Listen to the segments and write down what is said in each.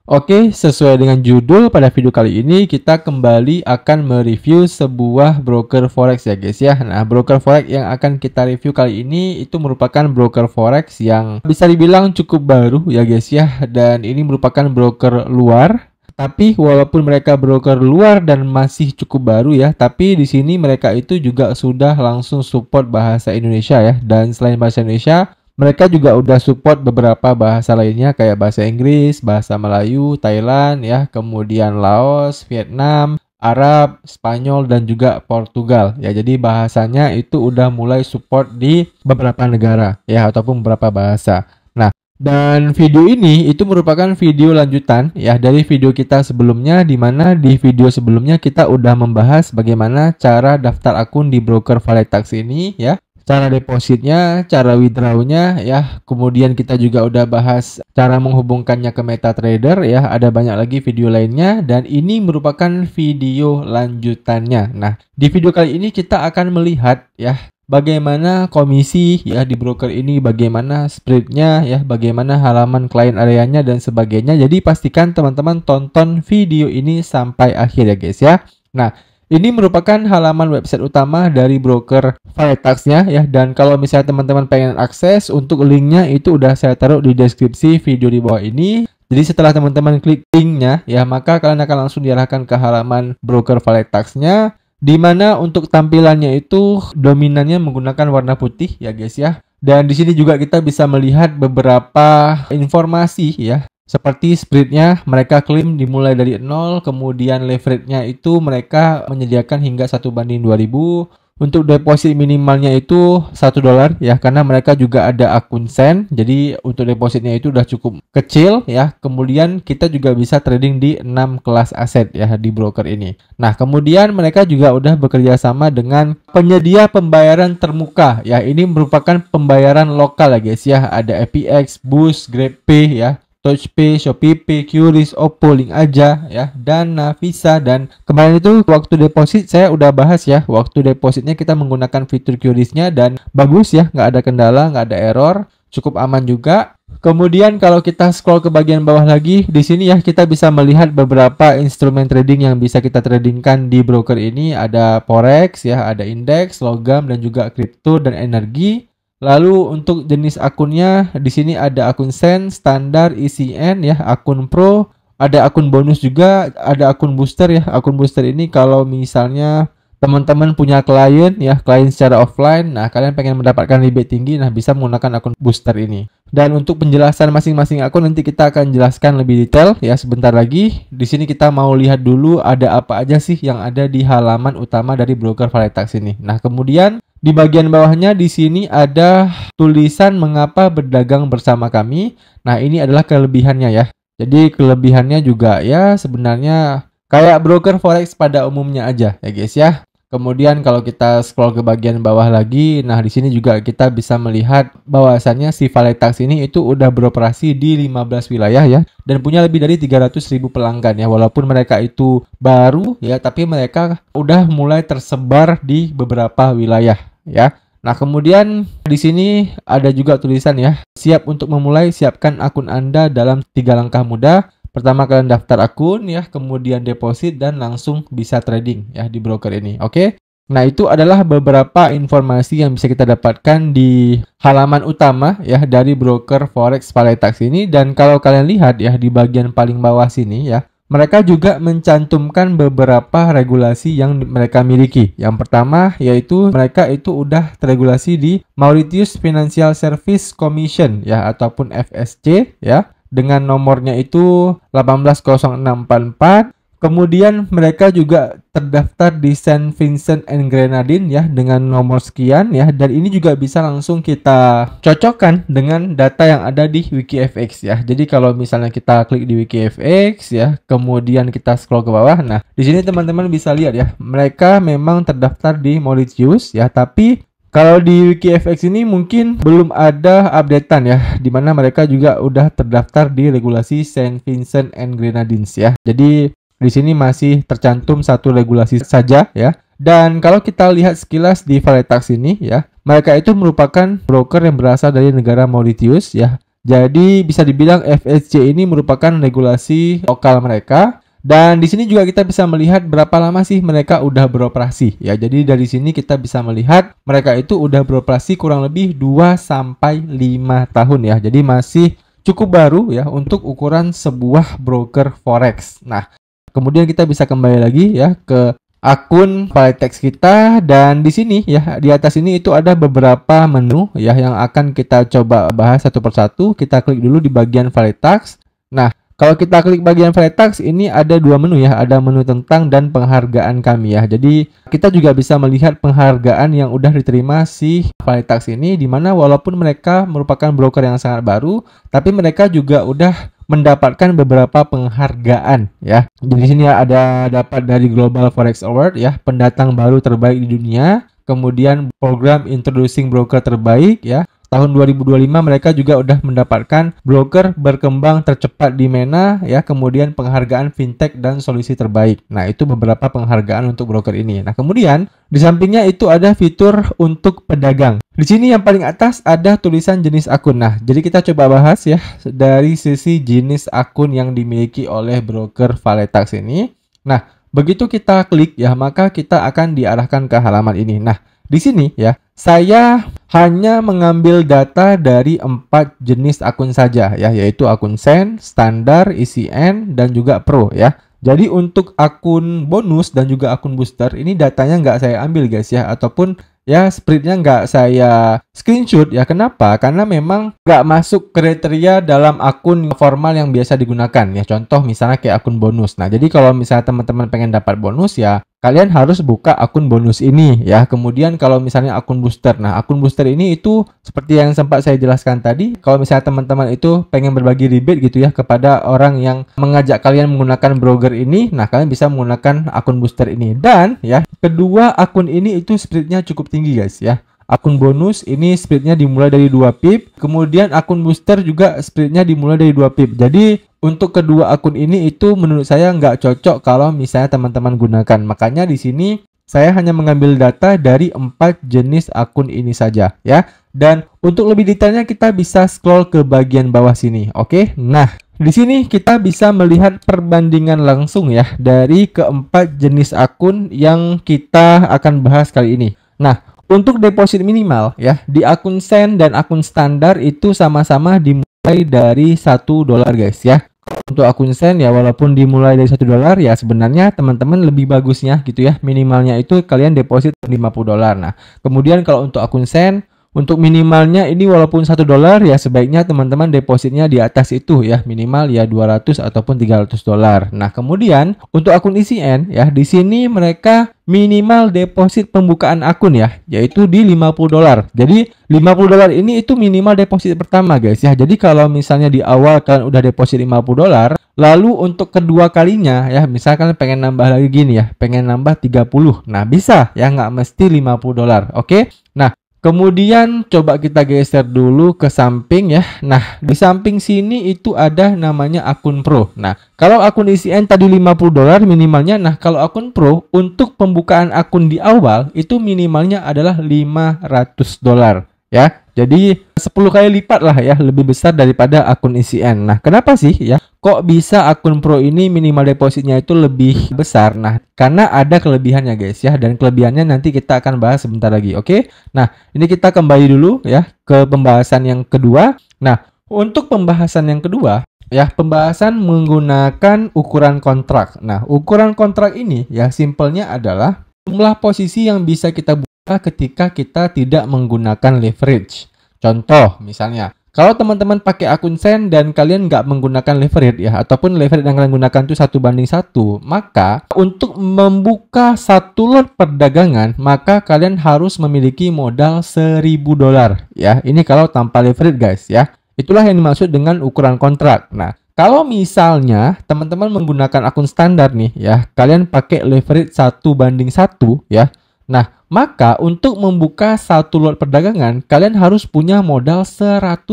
Oke, sesuai dengan judul, pada video kali ini kita kembali akan mereview sebuah broker forex ya guys ya. Nah, broker forex yang akan kita review kali ini itu merupakan broker forex yang bisa dibilang cukup baru ya guys ya. Dan ini merupakan broker luar. Tapi walaupun mereka broker luar dan masih cukup baru ya, tapi di sini mereka itu juga sudah langsung support bahasa Indonesia ya. Dan selain bahasa Indonesia, mereka juga udah support beberapa bahasa lainnya kayak bahasa Inggris, bahasa Melayu, Thailand ya, kemudian Laos, Vietnam, Arab, Spanyol, dan juga Portugal ya. Jadi bahasanya itu udah mulai support di beberapa negara ya, ataupun beberapa bahasa. Nah, dan video ini itu merupakan video lanjutan ya dari video kita sebelumnya, di mana di video sebelumnya kita udah membahas bagaimana cara daftar akun di broker Valetax ini ya. Cara depositnya, cara withdrawnya ya. Kemudian kita juga udah bahas cara menghubungkannya ke MetaTrader ya. Ada banyak lagi video lainnya dan ini merupakan video lanjutannya. Nah, di video kali ini kita akan melihat ya bagaimana komisi ya di broker ini, bagaimana spreadnya ya, bagaimana halaman client areanya dan sebagainya. Jadi pastikan teman-teman tonton video ini sampai akhir ya guys ya. Nah, ini merupakan halaman website utama dari broker Valetax-nya ya. Dan kalau misalnya teman-teman pengen akses, untuk linknya itu udah saya taruh di deskripsi video di bawah ini. Jadi setelah teman-teman klik linknya ya, maka kalian akan langsung diarahkan ke halaman broker Valetax-nya, di mana untuk tampilannya itu dominannya menggunakan warna putih ya guys ya. Dan di sini juga kita bisa melihat beberapa informasi ya. Seperti spreadnya mereka klaim dimulai dari 0, kemudian leverage-nya itu mereka menyediakan hingga 1:2000. Untuk deposit minimalnya itu $1 ya, karena mereka juga ada akun Sen. Jadi untuk depositnya itu udah cukup kecil ya. Kemudian kita juga bisa trading di 6 kelas aset ya di broker ini. Nah, kemudian mereka juga udah bekerja sama dengan penyedia pembayaran termuka ya. Ini merupakan pembayaran lokal ya guys ya. Ada FPX, Boost, GrabPay ya, TouchPay, ShopeePay, QRIS, Oppo, Link Aja ya, Dana, Visa. Dan kemarin itu waktu deposit saya udah bahas ya. Waktu depositnya kita menggunakan fitur QRIS-nya dan bagus ya, nggak ada kendala, nggak ada error, cukup aman juga. Kemudian kalau kita scroll ke bagian bawah lagi, di sini ya kita bisa melihat beberapa instrumen trading yang bisa kita tradingkan di broker ini. Ada forex ya, ada indeks, logam, dan juga kripto dan energi. Lalu untuk jenis akunnya di sini ada akun Sen, standar, ECN ya, akun Pro, ada akun bonus juga, ada akun booster ya. Akun booster ini kalau misalnya teman-teman punya klien ya, klien secara offline, nah kalian pengen mendapatkan rebate tinggi, nah bisa menggunakan akun booster ini. Dan untuk penjelasan masing-masing akun nanti kita akan jelaskan lebih detail ya sebentar lagi. Di sini kita mau lihat dulu ada apa aja sih yang ada di halaman utama dari broker Valetax ini. Nah, kemudian di bagian bawahnya di sini ada tulisan mengapa berdagang bersama kami. Nah, ini adalah kelebihannya ya. Jadi kelebihannya juga ya sebenarnya kayak broker forex pada umumnya aja ya guys ya. Kemudian kalau kita scroll ke bagian bawah lagi, nah di sini juga kita bisa melihat bahwasannya si Valetax ini itu udah beroperasi di 15 wilayah ya, dan punya lebih dari 300.000 pelanggan ya. Walaupun mereka itu baru ya, tapi mereka udah mulai tersebar di beberapa wilayah ya. Nah, kemudian di sini ada juga tulisan ya, siap untuk memulai, siapkan akun Anda dalam 3 langkah mudah. Pertama, kalian daftar akun ya, kemudian deposit dan langsung bisa trading ya di broker ini. Oke. Nah, itu adalah beberapa informasi yang bisa kita dapatkan di halaman utama ya dari broker forex Valetax ini. Dan kalau kalian lihat ya di bagian paling bawah sini ya, mereka juga mencantumkan beberapa regulasi yang mereka miliki. Yang pertama yaitu mereka itu udah teregulasi di Mauritius Financial Service Commission ya, ataupun FSC ya, dengan nomornya itu 180644. Kemudian mereka juga terdaftar di Saint Vincent and Grenadines ya dengan nomor sekian ya, dan ini juga bisa langsung kita cocokkan dengan data yang ada di WikiFX ya. Jadi kalau misalnya kita klik di WikiFX ya, kemudian kita scroll ke bawah, nah di sini teman-teman bisa lihat ya, mereka memang terdaftar di Mauritius ya, tapi kalau di WikiFX ini mungkin belum ada updatean ya, dimana mereka juga udah terdaftar di regulasi Saint Vincent and Grenadines ya. Jadi di sini masih tercantum satu regulasi saja ya. Dan kalau kita lihat sekilas di Valetax ini ya, mereka itu merupakan broker yang berasal dari negara Mauritius ya. Jadi bisa dibilang FSC ini merupakan regulasi lokal mereka. Dan di sini juga kita bisa melihat berapa lama sih mereka udah beroperasi ya. Jadi dari sini kita bisa melihat mereka itu udah beroperasi kurang lebih 2 sampai 5 tahun ya. Jadi masih cukup baru ya untuk ukuran sebuah broker forex. Nah, kemudian kita bisa kembali lagi ya ke akun Valuetex kita, dan di sini ya di atas ini itu ada beberapa menu ya yang akan kita coba bahas satu persatu. Kita klik dulu di bagian Valuetex. Nah, kalau kita klik bagian Valuetex, ini ada dua menu ya, ada menu tentang dan penghargaan kami ya. Jadi kita juga bisa melihat penghargaan yang udah diterima si Valuetex ini, dimana walaupun mereka merupakan broker yang sangat baru, tapi mereka juga udah mendapatkan beberapa penghargaan ya. Jadi di sini ada dapat dari Global Forex Award ya, pendatang baru terbaik di dunia, kemudian program Introducing Broker terbaik ya. Tahun 2025 mereka juga udah mendapatkan broker berkembang tercepat di MENA ya, kemudian penghargaan fintech dan solusi terbaik. Nah, itu beberapa penghargaan untuk broker ini. Nah, kemudian di sampingnya itu ada fitur untuk pedagang. Di sini yang paling atas ada tulisan jenis akun. Nah, jadi kita coba bahas ya dari sisi jenis akun yang dimiliki oleh broker Valuetex ini. Nah, begitu kita klik ya, maka kita akan diarahkan ke halaman ini. Nah, di sini ya, saya hanya mengambil data dari 4 jenis akun saja ya, yaitu akun Sen, Standar, ECN, dan juga Pro ya. Jadi untuk akun bonus dan juga akun booster ini datanya nggak saya ambil guys ya, ataupun ya spreadnya nggak saya screenshot ya. Kenapa? Karena memang nggak masuk kriteria dalam akun formal yang biasa digunakan ya. Contoh misalnya kayak akun bonus. Nah, jadi kalau misalnya teman-teman pengen dapat bonus ya, kalian harus buka akun bonus ini ya. Kemudian kalau misalnya akun booster. Nah, akun booster ini itu seperti yang sempat saya jelaskan tadi. Kalau misalnya teman-teman itu pengen berbagi rebate gitu ya kepada orang yang mengajak kalian menggunakan broker ini, nah kalian bisa menggunakan akun booster ini. Dan ya, kedua akun ini itu spreadnya cukup tinggi guys ya. Akun bonus ini spreadnya dimulai dari 2 pip. Kemudian akun booster juga spreadnya dimulai dari 2 pip. Jadi untuk kedua akun ini itu menurut saya nggak cocok kalau misalnya teman-teman gunakan. Makanya di sini saya hanya mengambil data dari 4 jenis akun ini saja ya. Dan untuk lebih detailnya kita bisa scroll ke bagian bawah sini. Oke. Nah, di sini kita bisa melihat perbandingan langsung ya dari keempat jenis akun yang kita akan bahas kali ini. Nah, untuk deposit minimal ya di akun Sen dan akun Standar itu sama-sama dimulai dari $1 guys ya. Untuk akun Sen ya walaupun dimulai dari $1 ya, sebenarnya teman-teman lebih bagusnya gitu ya, minimalnya itu kalian deposit $50. Nah, kemudian kalau untuk akun Sen, untuk minimalnya ini walaupun $1 ya, sebaiknya teman-teman depositnya di atas itu ya, minimal ya 200 ataupun $300. Nah, kemudian untuk akun ECN ya, di sini mereka minimal deposit pembukaan akun ya, yaitu di $50. Jadi $50 ini itu minimal deposit pertama guys ya. Jadi kalau misalnya di awal kalian udah deposit $50, lalu untuk kedua kalinya ya, misalkan pengen nambah lagi gini ya, pengen nambah 30. Nah, bisa ya, nggak mesti $50. Oke. Nah, kemudian coba kita geser dulu ke samping ya. Nah, di samping sini itu ada namanya akun Pro. Nah, kalau akun ECN tadi $50 minimalnya. Nah, kalau akun Pro untuk pembukaan akun di awal itu minimalnya adalah $500 ya. Jadi 10 kali lipat lah ya, lebih besar daripada akun ECN. Nah, kenapa sih ya? Kok bisa akun Pro ini minimal depositnya itu lebih besar? Nah, karena ada kelebihannya guys ya, dan kelebihannya nanti kita akan bahas sebentar lagi. Oke. Nah, ini kita kembali dulu ya ke pembahasan yang kedua. Nah, untuk pembahasan yang kedua ya, pembahasan menggunakan ukuran kontrak. Nah, ukuran kontrak ini ya simpelnya adalah jumlah posisi yang bisa kita buka ketika kita tidak menggunakan leverage. Contoh misalnya, kalau teman-teman pakai akun Sen dan kalian nggak menggunakan leverage ya, ataupun leverage yang kalian gunakan itu 1:1, maka untuk membuka satu lot perdagangan, maka kalian harus memiliki modal $1.000 ya. Ini kalau tanpa leverage guys ya. Itulah yang dimaksud dengan ukuran kontrak. Nah, kalau misalnya teman-teman menggunakan akun standar nih ya, kalian pakai leverage 1:1 ya. Nah, maka untuk membuka satu lot perdagangan, kalian harus punya modal 100.000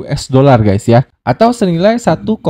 US dollar guys ya. Atau senilai 1,6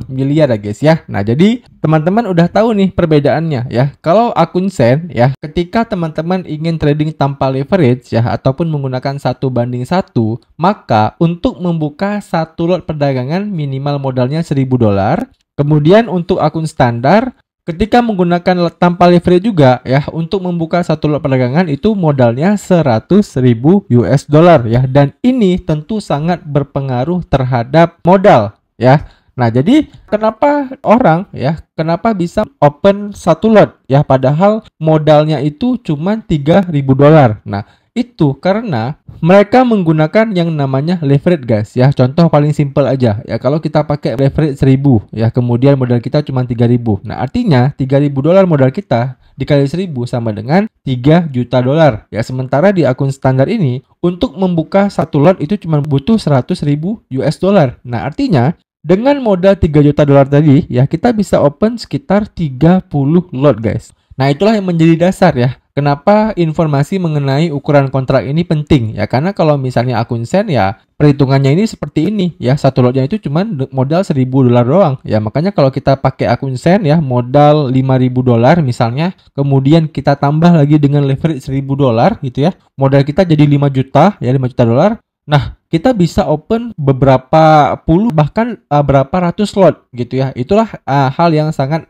miliar ya guys ya. Nah, jadi teman-teman udah tahu nih perbedaannya ya. Kalau akun Sen ya, ketika teman-teman ingin trading tanpa leverage ya, ataupun menggunakan 1:1, maka untuk membuka satu lot perdagangan minimal modalnya 1.000 dolar. Kemudian untuk akun standar, ketika menggunakan tanpa leverage juga ya, untuk membuka satu lot perdagangan itu modalnya 100.000 US dollar ya, dan ini tentu sangat berpengaruh terhadap modal ya. Nah, jadi kenapa bisa open satu lot ya, padahal modalnya itu cuma 3.000 dolar. Nah, itu karena mereka menggunakan yang namanya leverage guys ya. Contoh paling simpel aja ya, kalau kita pakai leverage 1.000 ya, kemudian modal kita cuma 3.000. Nah, artinya 3.000 dolar modal kita dikali 1.000 sama dengan 3 juta dolar ya. Sementara di akun standar ini untuk membuka satu lot itu cuma butuh 100.000 US dollar. Nah, artinya dengan modal 3 juta dolar tadi ya, kita bisa open sekitar 30 lot guys. Nah, itulah yang menjadi dasar ya, kenapa informasi mengenai ukuran kontrak ini penting ya. Karena kalau misalnya akun Sen ya, perhitungannya ini seperti ini ya, satu lotnya itu cuma modal 1.000 dolar doang ya. Makanya kalau kita pakai akun Sen ya, modal 5.000 dolar misalnya, kemudian kita tambah lagi dengan leverage 1.000 dolar gitu ya, modal kita jadi 5 juta ya, 5 juta dolar. Nah, kita bisa open beberapa puluh bahkan berapa ratus slot gitu ya. Itulah hal yang sangat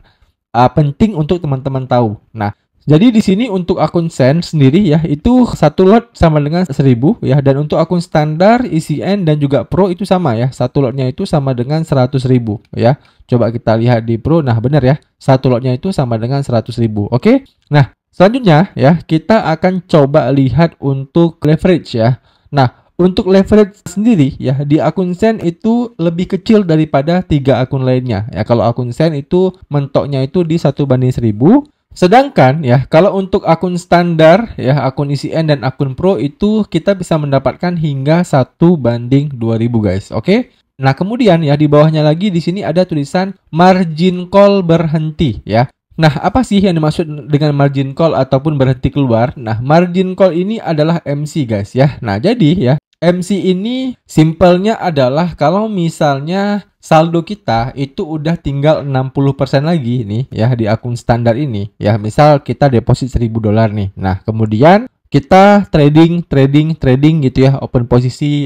penting untuk teman-teman tahu. Nah, jadi di sini untuk akun Sen sendiri ya, itu satu lot sama dengan 1.000 ya, dan untuk akun standar, ECN dan juga Pro itu sama ya. Satu lotnya itu sama dengan 100.000 ya. Coba kita lihat di Pro. Nah, benar ya. Satu lotnya itu sama dengan 100.000. Oke. Nah, selanjutnya ya, kita akan coba lihat untuk leverage ya. Nah, untuk leverage sendiri ya, di akun Sen itu lebih kecil daripada 3 akun lainnya ya. Kalau akun Sen itu mentoknya itu di 1:1000. Sedangkan ya, kalau untuk akun standar ya, akun ECN dan akun Pro itu kita bisa mendapatkan hingga 1:2000 guys. Oke. Nah, kemudian ya di bawahnya lagi di sini ada tulisan margin call berhenti ya. Nah, apa sih yang dimaksud dengan margin call ataupun berhenti keluar? Nah, margin call ini adalah MC guys ya. Nah, jadi ya, MC ini simpelnya adalah kalau misalnya saldo kita itu udah tinggal 60% lagi nih ya di akun standar ini ya. Misal kita deposit 1.000 dolar nih. Nah, kemudian kita trading gitu ya, open posisi.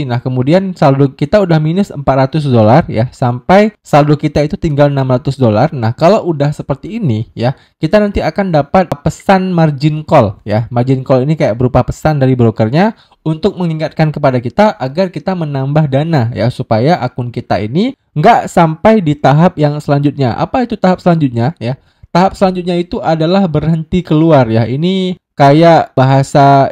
Nah, kemudian saldo kita udah minus 400 dolar ya, sampai saldo kita itu tinggal 600 dolar. Nah, kalau udah seperti ini ya, kita nanti akan dapat pesan margin call ya. Margin call ini kayak berupa pesan dari brokernya untuk mengingatkan kepada kita agar kita menambah dana ya, supaya akun kita ini nggak sampai di tahap yang selanjutnya. Apa itu tahap selanjutnya ya? Tahap selanjutnya itu adalah berhenti keluar ya. Ini kayak bahasa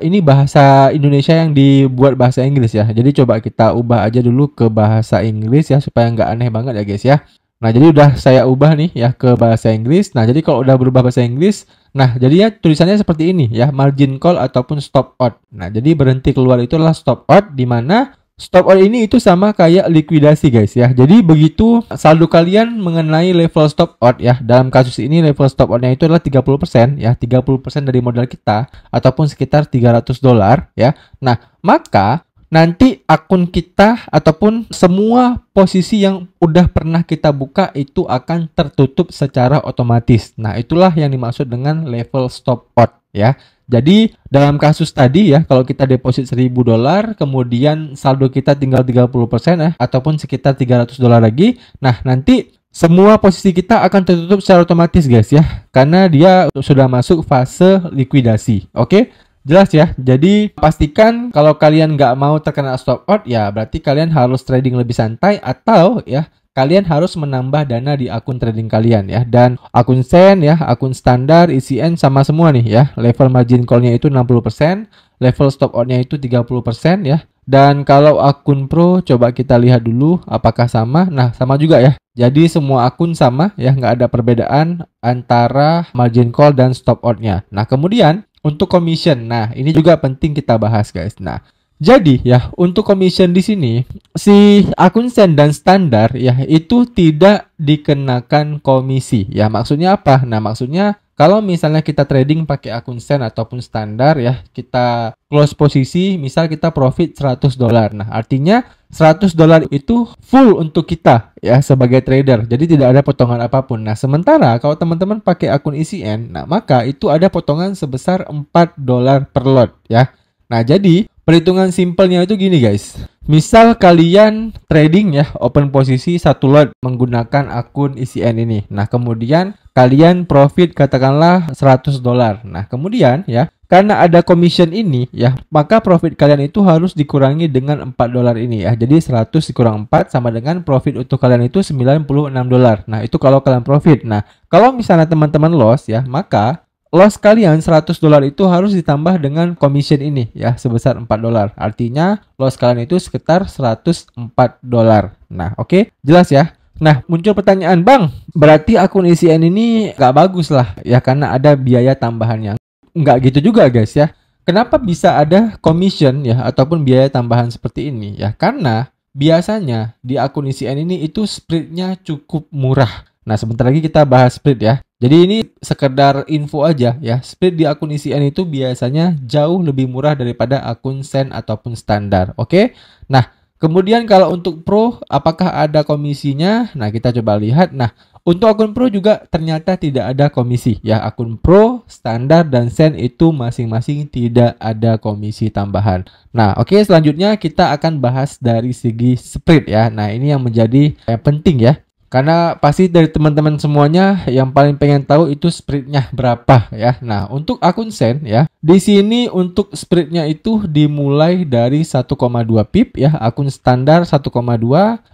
Indonesia yang dibuat bahasa Inggris ya. Jadi coba kita ubah aja dulu ke bahasa Inggris ya, supaya nggak aneh banget ya guys ya. Nah, jadi udah saya ubah nih ya ke bahasa Inggris. Nah, jadi kalau udah berubah bahasa Inggris, nah jadinya tulisannya seperti ini ya, margin call ataupun stop out. Nah, jadi berhenti keluar itu adalah stop out, di mana stop out ini itu sama kayak likuidasi guys ya. Jadi begitu saldo kalian mengenai level stop out ya, dalam kasus ini level stop outnya itu adalah 30% ya, 30% dari modal kita ataupun sekitar 300 dolar ya. Nah, maka nanti akun kita ataupun semua posisi yang udah pernah kita buka itu akan tertutup secara otomatis. Nah, itulah yang dimaksud dengan level stop out ya. Jadi dalam kasus tadi ya, kalau kita deposit 1.000 dolar, kemudian saldo kita tinggal 30% ya, ataupun sekitar 300 dolar lagi. Nah, nanti semua posisi kita akan tertutup secara otomatis guys ya, karena dia sudah masuk fase likuidasi. Oke? Jelas ya. Jadi pastikan kalau kalian nggak mau terkena stop out ya, berarti kalian harus trading lebih santai, atau ya kalian harus menambah dana di akun trading kalian ya. Dan akun Sen ya, akun standar, ECN sama semua nih ya. Level margin call-nya itu 60%, level stop out-nya itu 30% ya. Dan kalau akun Pro coba kita lihat dulu apakah sama. Nah, sama juga ya. Jadi semua akun sama ya, nggak ada perbedaan antara margin call dan stop out-nya. Nah, kemudian untuk commission, nah ini juga penting kita bahas guys. Nah, jadi ya untuk commission di sini si akun Sen dan standar ya itu tidak dikenakan komisi ya. Maksudnya apa? Nah, maksudnya kalau misalnya kita trading pakai akun Sen ataupun standar ya, kita close posisi, misal kita profit $100. Nah, artinya $100 itu full untuk kita ya sebagai trader. Jadi tidak ada potongan apapun. Nah, sementara kalau teman-teman pakai akun ECN, nah maka itu ada potongan sebesar $4 per lot ya. Nah, jadi perhitungan simpelnya itu gini guys. Misal kalian trading ya, open posisi 1 lot menggunakan akun ECN ini. Nah, kemudian kalian profit katakanlah $100. Nah, kemudian ya, karena ada commission ini ya, maka profit kalian itu harus dikurangi dengan $4 ini ya. Jadi 100 dikurang 4 sama dengan profit untuk kalian itu $96. Nah, itu kalau kalian profit. Nah, kalau misalnya teman-teman loss ya, maka loss kalian $100 itu harus ditambah dengan commission ini ya sebesar $4. Artinya loss kalian itu sekitar $104. Nah, oke, jelas ya. Nah, muncul pertanyaan, Bang, berarti akun ECN ini nggak bagus lah ya karena ada biaya tambahannya. Nggak gitu juga guys ya. Kenapa bisa ada commission ya ataupun biaya tambahan seperti ini ya? Karena biasanya di akun ECN ini itu spreadnya cukup murah. Nah, sebentar lagi kita bahas spread ya. Jadi ini sekedar info aja ya. Spread di akun ECN itu biasanya jauh lebih murah daripada akun Sen ataupun standar. Oke. Nah, kemudian kalau untuk Pro apakah ada komisinya? Nah, kita coba lihat. Nah, untuk akun Pro juga ternyata tidak ada komisi ya. Akun Pro, standar dan Sen itu masing-masing tidak ada komisi tambahan. Nah, oke, selanjutnya kita akan bahas dari segi spread ya. Nah, ini yang menjadi penting ya. Karena pasti dari teman-teman semuanya yang paling pengen tahu itu spreadnya berapa ya. Nah, untuk akun Sen ya, di sini untuk spreadnya itu dimulai dari 1,2 pip ya, akun standar 1,2,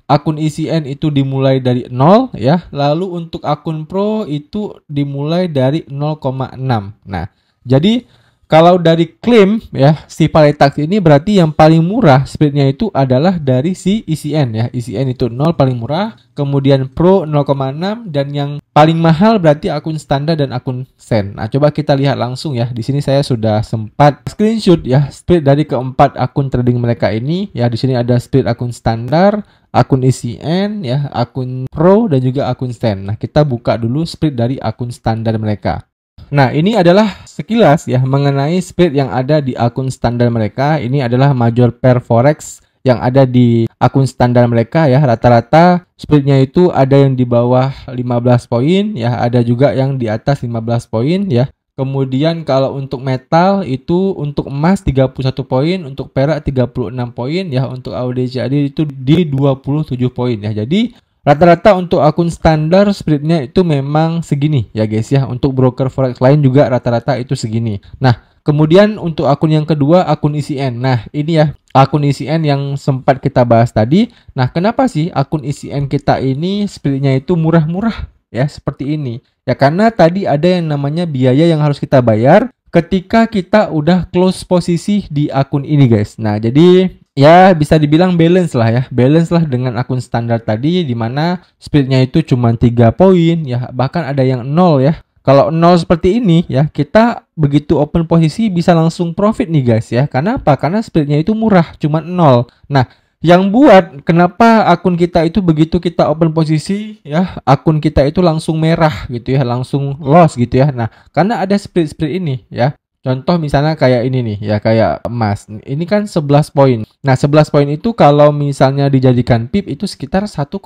akun ECN itu dimulai dari 0 ya, lalu untuk akun Pro itu dimulai dari 0,6. Nah, jadi kalau dari klaim ya si Paritax ini berarti yang paling murah spreadnya itu adalah dari si ECN ya. ECN itu 0 paling murah, kemudian Pro 0,6 dan yang paling mahal berarti akun standar dan akun Sen. Nah, coba kita lihat langsung ya. Di sini saya sudah sempat screenshot ya spread dari keempat akun trading mereka ini ya. Di sini ada spread akun standar, akun ECN ya, akun Pro dan juga akun Sen. Nah, kita buka dulu spread dari akun standar mereka. Nah, ini adalah sekilas ya mengenai spread yang ada di akun standar mereka. Ini adalah major pair forex yang ada di akun standar mereka ya. Rata-rata spreadnya itu ada yang di bawah 15 poin ya, ada juga yang di atas 15 poin ya. Kemudian kalau untuk metal itu untuk emas 31 poin, untuk perak 36 poin ya, untuk AUD/CAD itu di 27 poin ya. Jadi rata-rata untuk akun standar spreadnya itu memang segini ya guys ya. Untuk broker forex lain juga rata-rata itu segini. Nah, kemudian untuk akun yang kedua, akun ECN. Nah, ini ya akun ECN yang sempat kita bahas tadi. Nah, kenapa sih akun ECN kita ini spreadnya itu murah-murah ya seperti ini? Ya karena tadi ada yang namanya biaya yang harus kita bayar ketika kita udah close posisi di akun ini guys. Nah, jadi ya bisa dibilang balance lah ya. Balance lah dengan akun standar tadi di mana spreadnya itu cuma 3 poin ya. Bahkan ada yang 0 ya. Kalau 0 seperti ini ya, kita begitu open posisi bisa langsung profit nih guys ya. Karena apa? Karena spreadnya itu murah, cuma 0. Nah, yang buat kenapa akun kita itu begitu kita open posisi ya, akun kita itu langsung merah gitu ya, langsung loss gitu ya. Nah, karena ada spread ini ya. Contoh misalnya kayak ini nih ya, kayak emas. Ini kan 11 poin. Nah, 11 poin itu kalau misalnya dijadikan pip itu sekitar 1,1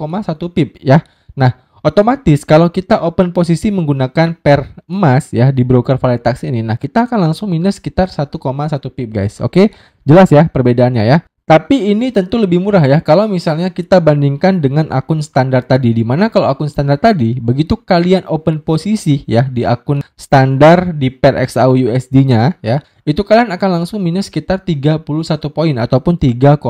pip ya. Nah, otomatis kalau kita open posisi menggunakan pair emas ya di broker Paritax ini, nah kita akan langsung minus sekitar 1,1 pip guys. Oke, jelas ya perbedaannya ya. Tapi ini tentu lebih murah ya kalau misalnya kita bandingkan dengan akun standar tadi. Dimana kalau akun standar tadi, begitu kalian open posisi ya di akun standar di pair XAU USD-nya ya, itu kalian akan langsung minus sekitar 31 poin ataupun 3,1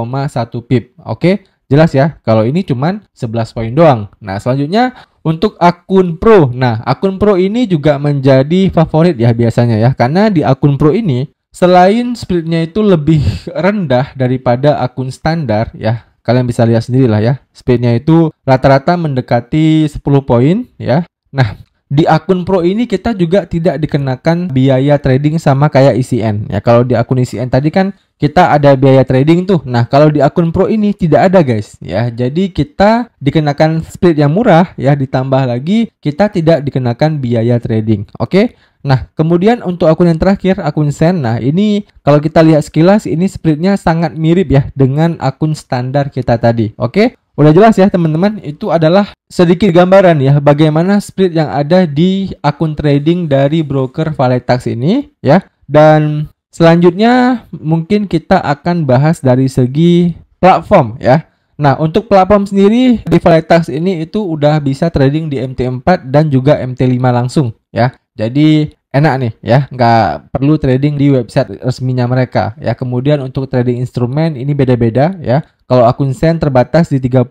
pip. Oke, jelas ya. Kalau ini cuman 11 poin doang. Nah, selanjutnya untuk akun Pro. Nah, akun Pro ini juga menjadi favorit ya biasanya ya. Karena di akun Pro ini selain spreadnya itu lebih rendah daripada akun standar ya, kalian bisa lihat sendiri lah ya, spreadnya itu rata-rata mendekati 10 poin ya. Nah, di akun Pro ini kita juga tidak dikenakan biaya trading sama kayak ECN ya. Kalau di akun ECN tadi kan kita ada biaya trading tuh. Nah, kalau di akun Pro ini tidak ada guys ya. Jadi kita dikenakan spread yang murah ya, ditambah lagi kita tidak dikenakan biaya trading. Oke. Nah, kemudian untuk akun yang terakhir, akun Sen. Nah, ini kalau kita lihat sekilas, ini splitnya sangat mirip ya dengan akun standar kita tadi. Oke, udah jelas ya teman-teman. Itu adalah sedikit gambaran ya bagaimana split yang ada di akun trading dari broker Valetax ini ya. Dan selanjutnya mungkin kita akan bahas dari segi platform ya. Nah, untuk platform sendiri di Valetax ini itu udah bisa trading di MT4 dan juga MT5 langsung ya. Jadi enak nih ya, nggak perlu trading di website resminya mereka ya. Kemudian untuk trading instrumen ini beda-beda ya. Kalau akun Sen terbatas di 32,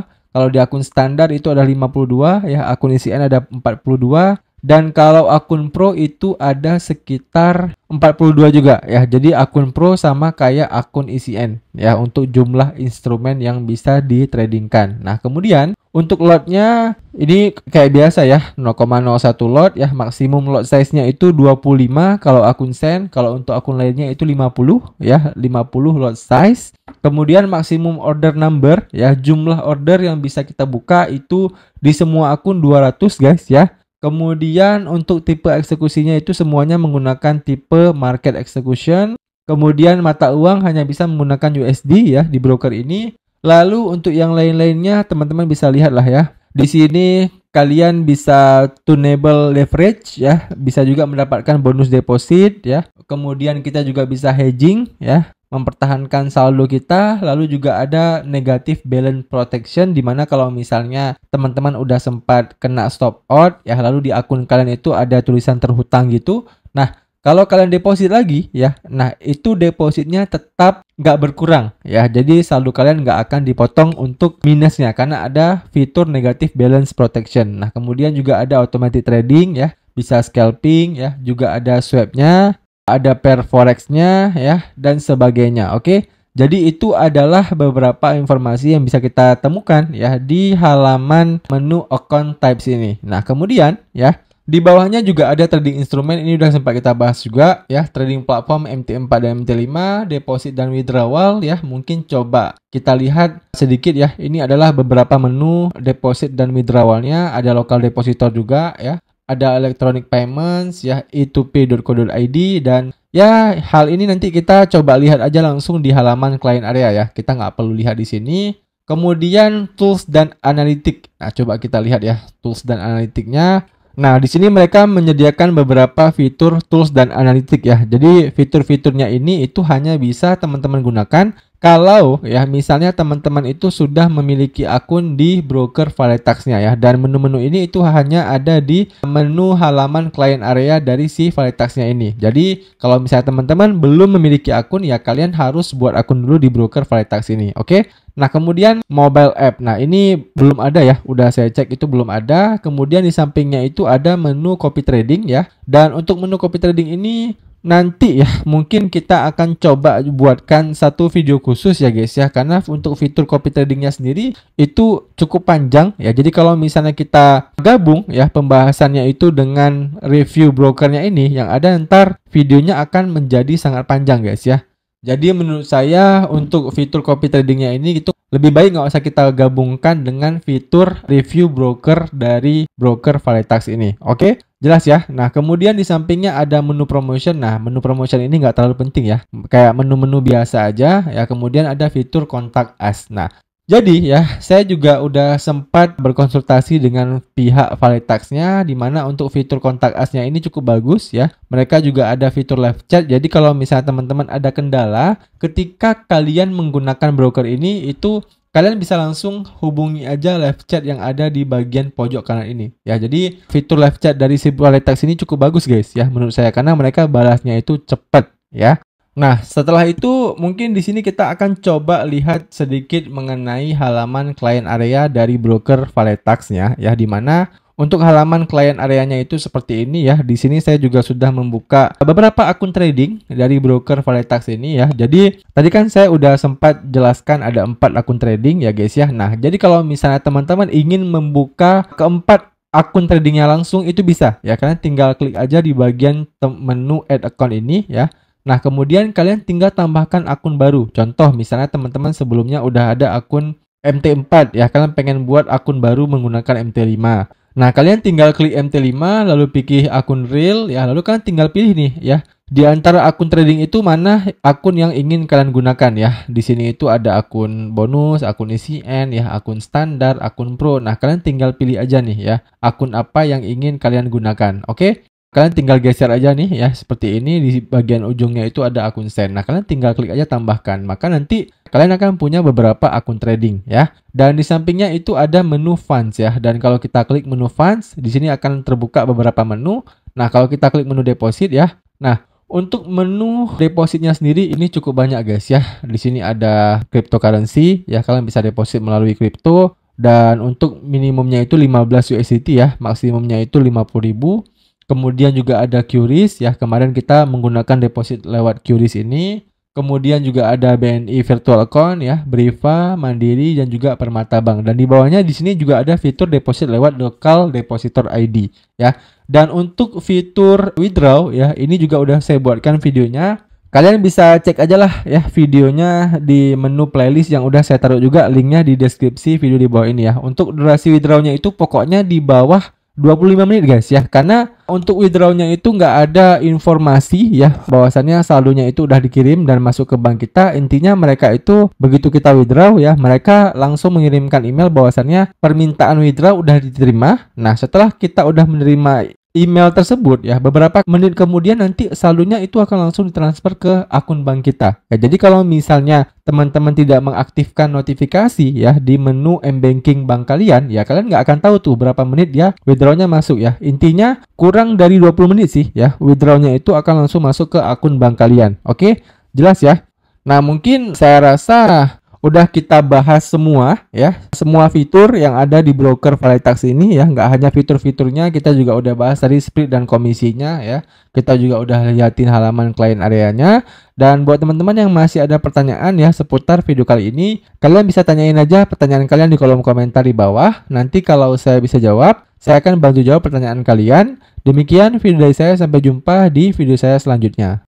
kalau di akun standar itu ada 52 ya, akun ICN ada 42, dan kalau akun Pro itu ada sekitar 42 juga ya. Jadi akun Pro sama kayak akun ICN ya untuk jumlah instrumen yang bisa ditradingkan. Nah, kemudian untuk lotnya ini kayak biasa ya, 0,01 lot ya. Maksimum lot size-nya itu 25 kalau akun Sen, kalau untuk akun lainnya itu 50 ya, 50 lot size. Kemudian maksimum order number ya, jumlah order yang bisa kita buka itu di semua akun 200 guys ya. Kemudian untuk tipe eksekusinya itu semuanya menggunakan tipe market execution. Kemudian mata uang hanya bisa menggunakan USD ya di broker ini. Lalu untuk yang lain-lainnya teman-teman bisa lihat lah ya. Di sini kalian bisa tunable leverage ya, bisa juga mendapatkan bonus deposit ya. Kemudian kita juga bisa hedging ya, mempertahankan saldo kita. Lalu juga ada negative balance protection, dimana kalau misalnya teman-teman udah sempat kena stop out ya, lalu di akun kalian itu ada tulisan terhutang gitu. Nah, kalau kalian deposit lagi ya, nah itu depositnya tetap nggak berkurang ya. Jadi saldo kalian nggak akan dipotong untuk minusnya karena ada fitur negative balance protection. Nah, kemudian juga ada automatic trading ya, bisa scalping ya, juga ada swapnya, ada pair forex-nya ya, dan sebagainya. Oke, jadi itu adalah beberapa informasi yang bisa kita temukan ya di halaman menu account types ini. Nah, kemudian ya di bawahnya juga ada trading instrumen, ini udah sempat kita bahas juga ya, trading platform MT4 dan MT5, deposit dan withdrawal ya. Mungkin coba kita lihat sedikit ya. Ini adalah beberapa menu deposit dan withdrawalnya, ada local depositor juga ya. Ada electronic payments ya, e2pay.co.id, dan ya hal ini nanti kita coba lihat aja langsung di halaman client area ya. Kita nggak perlu lihat di sini. Kemudian tools dan analytic. Nah, coba kita lihat ya tools dan analytiknya. Nah, di sini mereka menyediakan beberapa fitur tools dan analitik ya. Jadi fitur-fiturnya ini itu hanya bisa teman-teman gunakan kalau ya misalnya teman-teman itu sudah memiliki akun di broker Valetax-nya ya. Dan menu-menu ini itu hanya ada di menu halaman client area dari si Valetax-nya ini. Jadi kalau misalnya teman-teman belum memiliki akun ya, kalian harus buat akun dulu di broker Valetax ini. Oke? Nah, kemudian mobile app. Nah, ini belum ada ya. Udah saya cek itu belum ada. Kemudian di sampingnya itu ada menu copy trading ya. Dan untuk menu copy trading ini nanti ya mungkin kita akan coba buatkan satu video khusus ya guys ya. Karena untuk fitur copy tradingnya sendiri itu cukup panjang ya. Jadi kalau misalnya kita gabung ya pembahasannya itu dengan review brokernya ini, yang ada ntar videonya akan menjadi sangat panjang guys ya. Jadi menurut saya untuk fitur copy tradingnya ini itu lebih baik nggak usah kita gabungkan dengan fitur review broker dari broker Valetax ini. Oke, jelas ya. Nah, kemudian di sampingnya ada menu promotion. Nah, menu promotion ini nggak terlalu penting ya. Kayak menu-menu biasa aja ya. Kemudian ada fitur contact us. Nah, jadi ya, saya juga udah sempat berkonsultasi dengan pihak Valetax-nya, di mana untuk fitur kontak us-nya ini cukup bagus ya. Mereka juga ada fitur live chat. Jadi kalau misalnya teman-teman ada kendala ketika kalian menggunakan broker ini, itu kalian bisa langsung hubungi aja live chat yang ada di bagian pojok kanan ini ya. Jadi fitur live chat dari si Valetax ini cukup bagus guys ya menurut saya, karena mereka balasnya itu cepat ya. Nah, setelah itu mungkin di sini kita akan coba lihat sedikit mengenai halaman client area dari broker Valetax-nya ya, di mana untuk halaman client areanya itu seperti ini ya. Di sini saya juga sudah membuka beberapa akun trading dari broker Valetax ini ya. Jadi tadi kan saya udah sempat jelaskan ada 4 akun trading ya guys ya. Nah, jadi kalau misalnya teman-teman ingin membuka keempat akun tradingnya langsung itu bisa ya, karena tinggal klik aja di bagian menu add account ini ya. Nah, kemudian kalian tinggal tambahkan akun baru. Contoh, misalnya teman-teman sebelumnya udah ada akun MT4 ya, kalian pengen buat akun baru menggunakan MT5. Nah, kalian tinggal klik MT5 lalu pilih akun real ya, lalu kalian tinggal pilih nih ya. Di antara akun trading itu mana akun yang ingin kalian gunakan ya. Di sini itu ada akun bonus, akun ICN ya, akun standar, akun pro. Nah, kalian tinggal pilih aja nih ya, akun apa yang ingin kalian gunakan. Oke? Kalian tinggal geser aja nih ya, seperti ini. Di bagian ujungnya itu ada akun send. Nah, kalian tinggal klik aja tambahkan. Maka nanti kalian akan punya beberapa akun trading ya. Dan di sampingnya itu ada menu funds ya. Dan kalau kita klik menu funds, di sini akan terbuka beberapa menu. Nah, kalau kita klik menu deposit ya. Nah, untuk menu depositnya sendiri ini cukup banyak guys ya. Di sini ada cryptocurrency ya, kalian bisa deposit melalui kripto. Dan untuk minimumnya itu 15 USDT ya, maksimumnya itu 50.000. Kemudian juga ada QRIS ya, kemarin kita menggunakan deposit lewat QRIS ini. Kemudian juga ada BNI Virtual Account ya, Briva, Mandiri, dan juga Permata Bank. Dan di bawahnya di sini juga ada fitur deposit lewat Local Depositor ID ya. Dan untuk fitur withdraw ya, ini juga udah saya buatkan videonya. Kalian bisa cek aja lah ya videonya di menu playlist yang udah saya taruh juga linknya di deskripsi video di bawah ini ya. Untuk durasi withdrawnya itu pokoknya di bawah 25 menit guys ya, karena untuk withdrawnya itu nggak ada informasi ya bahwasannya saldonya itu udah dikirim dan masuk ke bank kita. Intinya mereka itu begitu kita withdraw ya, mereka langsung mengirimkan email bahwasannya permintaan withdraw udah diterima. Nah, setelah kita udah menerima email tersebut ya, beberapa menit kemudian nanti saldonya itu akan langsung ditransfer ke akun bank kita ya. Jadi kalau misalnya teman-teman tidak mengaktifkan notifikasi ya di menu m-banking bank kalian ya, kalian nggak akan tahu tuh berapa menit ya withdrawnya masuk ya. Intinya kurang dari 20 menit sih ya, withdrawnya itu akan langsung masuk ke akun bank kalian. Oke, jelas ya. Nah, mungkin saya rasa udah kita bahas semua ya, semua fitur yang ada di broker Valuetax ini ya. Nggak hanya fitur-fiturnya, kita juga udah bahas tadi split dan komisinya ya. Kita juga udah liatin halaman client areanya. Dan buat teman-teman yang masih ada pertanyaan ya seputar video kali ini, kalian bisa tanyain aja pertanyaan kalian di kolom komentar di bawah. Nanti kalau saya bisa jawab, saya akan bantu jawab pertanyaan kalian. Demikian video dari saya, sampai jumpa di video saya selanjutnya.